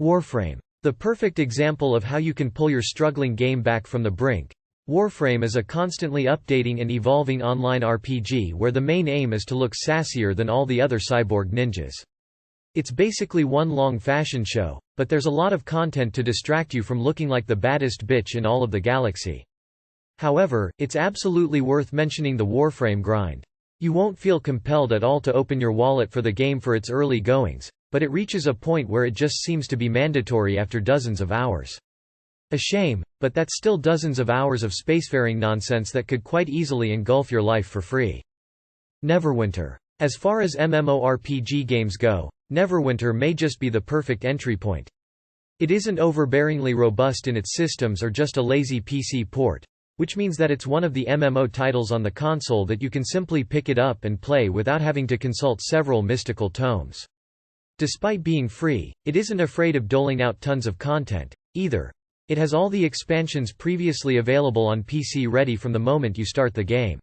Warframe. The perfect example of how you can pull your struggling game back from the brink. Warframe is a constantly updating and evolving online RPG where the main aim is to look sassier than all the other cyborg ninjas. It's basically one long fashion show, but there's a lot of content to distract you from looking like the baddest bitch in all of the galaxy. However, it's absolutely worth mentioning the Warframe grind. You won't feel compelled at all to open your wallet for the game for its early goings, but it reaches a point where it just seems to be mandatory after dozens of hours. A shame, but that's still dozens of hours of spacefaring nonsense that could quite easily engulf your life for free. Neverwinter. As far as MMORPG games go, Neverwinter may just be the perfect entry point. It isn't overbearingly robust in its systems or just a lazy PC port, which means that it's one of the MMO titles on the console that you can simply pick it up and play without having to consult several mystical tomes. Despite being free, it isn't afraid of doling out tons of content, either. It has all the expansions previously available on PC ready from the moment you start the game.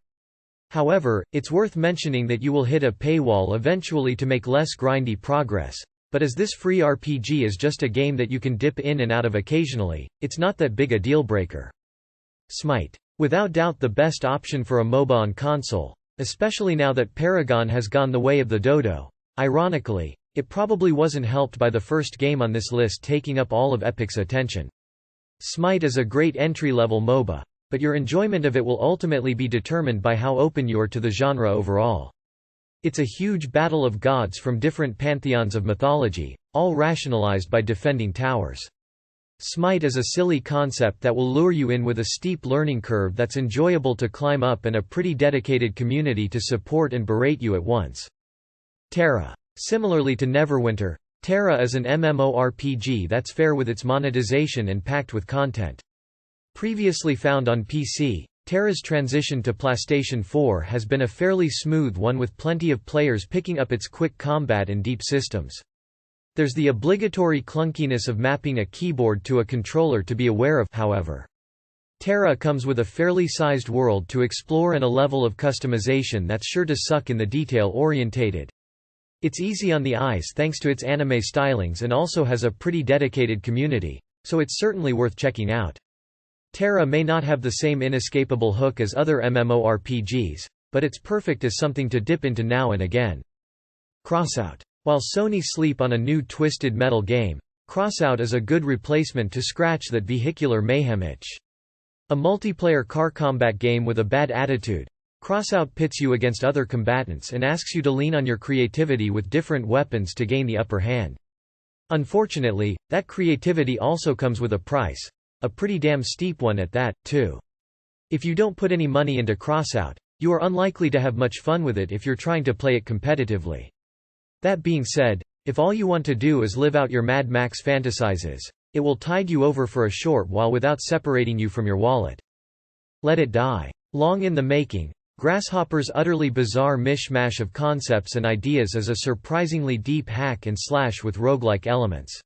However, it's worth mentioning that you will hit a paywall eventually to make less grindy progress, but as this free RPG is just a game that you can dip in and out of occasionally, it's not that big a deal-breaker. SMITE. Without doubt the best option for a MOBA on console, especially now that Paragon has gone the way of the dodo. Ironically, it probably wasn't helped by the first game on this list taking up all of Epic's attention. SMITE is a great entry-level MOBA, but your enjoyment of it will ultimately be determined by how open you are to the genre overall. It's a huge battle of gods from different pantheons of mythology, all rationalized by defending towers. SMITE is a silly concept that will lure you in with a steep learning curve that's enjoyable to climb up and a pretty dedicated community to support and berate you at once. Tera. Similarly to Neverwinter, Tera is an MMORPG that's fair with its monetization and packed with content. Previously found on PC, Tera's transition to PlayStation 4 has been a fairly smooth one with plenty of players picking up its quick combat and deep systems. There's the obligatory clunkiness of mapping a keyboard to a controller to be aware of, however. Tera comes with a fairly sized world to explore and a level of customization that's sure to suck in the detail-orientated. It's easy on the eyes thanks to its anime stylings and also has a pretty dedicated community, so it's certainly worth checking out. Tera may not have the same inescapable hook as other MMORPGs, but it's perfect as something to dip into now and again. Crossout. While Sony sleep on a new Twisted Metal game, Crossout is a good replacement to scratch that vehicular mayhem itch. A multiplayer car combat game with a bad attitude, Crossout pits you against other combatants and asks you to lean on your creativity with different weapons to gain the upper hand. Unfortunately, that creativity also comes with a price. A pretty damn steep one at that, too. If you don't put any money into Crossout, you are unlikely to have much fun with it if you're trying to play it competitively. That being said, if all you want to do is live out your Mad Max fantasizes, it will tide you over for a short while without separating you from your wallet. Let It Die. Long in the making, Grasshopper's utterly bizarre mishmash of concepts and ideas is a surprisingly deep hack and slash with roguelike elements.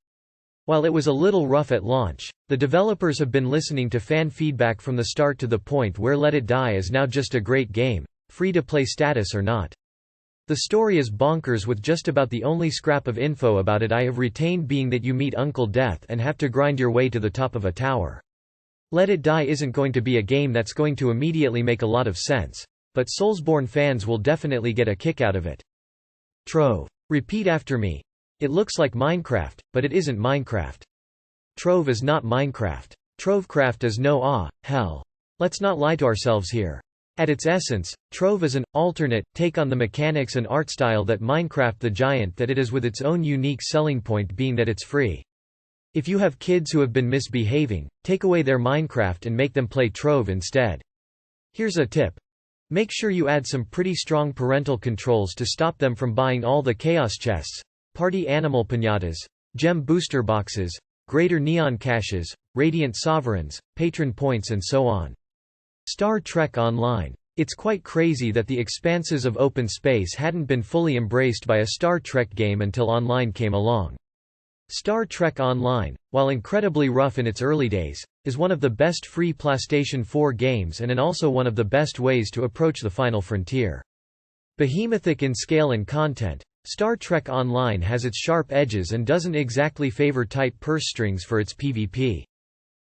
While it was a little rough at launch, the developers have been listening to fan feedback from the start to the point where Let It Die is now just a great game, free-to-play status or not. The story is bonkers with just about the only scrap of info about it I have retained being that you meet Uncle Death and have to grind your way to the top of a tower. Let It Die isn't going to be a game that's going to immediately make a lot of sense, but Soulsborne fans will definitely get a kick out of it. Trove. Repeat after me. It looks like Minecraft, but it isn't Minecraft. Trove is not Minecraft. Trovecraft is no hell. Let's not lie to ourselves here. At its essence, Trove is an alternate take on the mechanics and art style that Minecraft the giant that it is, with its own unique selling point being that it's free. If you have kids who have been misbehaving, take away their Minecraft and make them play Trove instead. Here's a tip. Make sure you add some pretty strong parental controls to stop them from buying all the chaos chests, party animal piñatas, gem booster boxes, greater neon caches, radiant sovereigns, patron points and so on. Star Trek Online. It's quite crazy that the expanses of open space hadn't been fully embraced by a Star Trek game until Online came along. Star Trek Online, while incredibly rough in its early days, is one of the best free PlayStation 4 games and also one of the best ways to approach the final frontier. Behemothik in scale and content, Star Trek Online has its sharp edges and doesn't exactly favor tight purse strings for its PvP.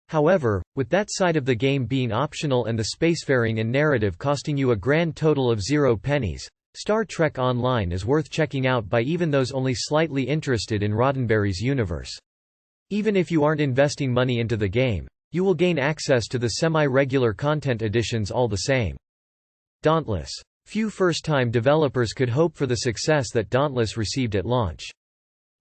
However, with that side of the game being optional and the spacefaring and narrative costing you a grand total of 0 pennies, Star Trek Online is worth checking out by even those only slightly interested in Roddenberry's universe. Even if you aren't investing money into the game, you will gain access to the semi-regular content editions all the same. Dauntless. Few first-time developers could hope for the success that Dauntless received at launch.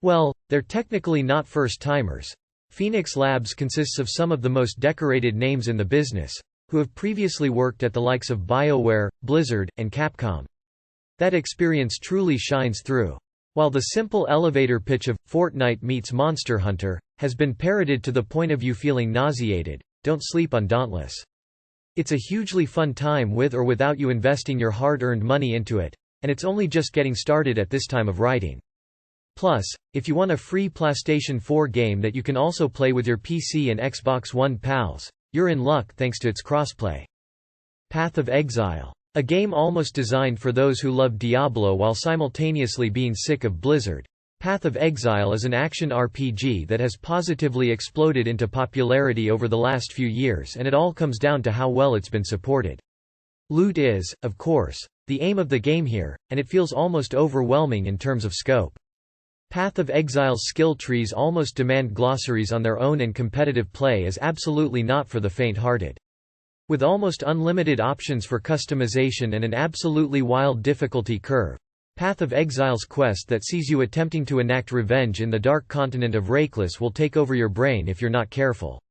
Well, they're technically not first-timers. Phoenix Labs consists of some of the most decorated names in the business, who have previously worked at the likes of BioWare, Blizzard, and Capcom. That experience truly shines through. While the simple elevator pitch of "Fortnite meets Monster Hunter" has been parroted to the point of you feeling nauseated, don't sleep on Dauntless. It's a hugely fun time with or without you investing your hard-earned money into it, and it's only just getting started at this time of writing. Plus, if you want a free PlayStation 4 game that you can also play with your PC and Xbox One pals, you're in luck thanks to its crossplay. Path of Exile. A game almost designed for those who love Diablo while simultaneously being sick of Blizzard. Path of Exile is an action RPG that has positively exploded into popularity over the last few years, and it all comes down to how well it's been supported. Loot is, of course, the aim of the game here, and it feels almost overwhelming in terms of scope. Path of Exile's skill trees almost demand glossaries on their own, and competitive play is absolutely not for the faint-hearted. With almost unlimited options for customization and an absolutely wild difficulty curve, Path of Exile's quest that sees you attempting to enact revenge in the dark continent of Rakeless will take over your brain if you're not careful.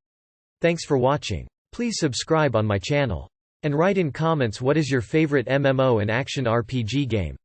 Thanks for watching. Please subscribe on my channel. And write in comments what is your favorite MMO and action RPG game.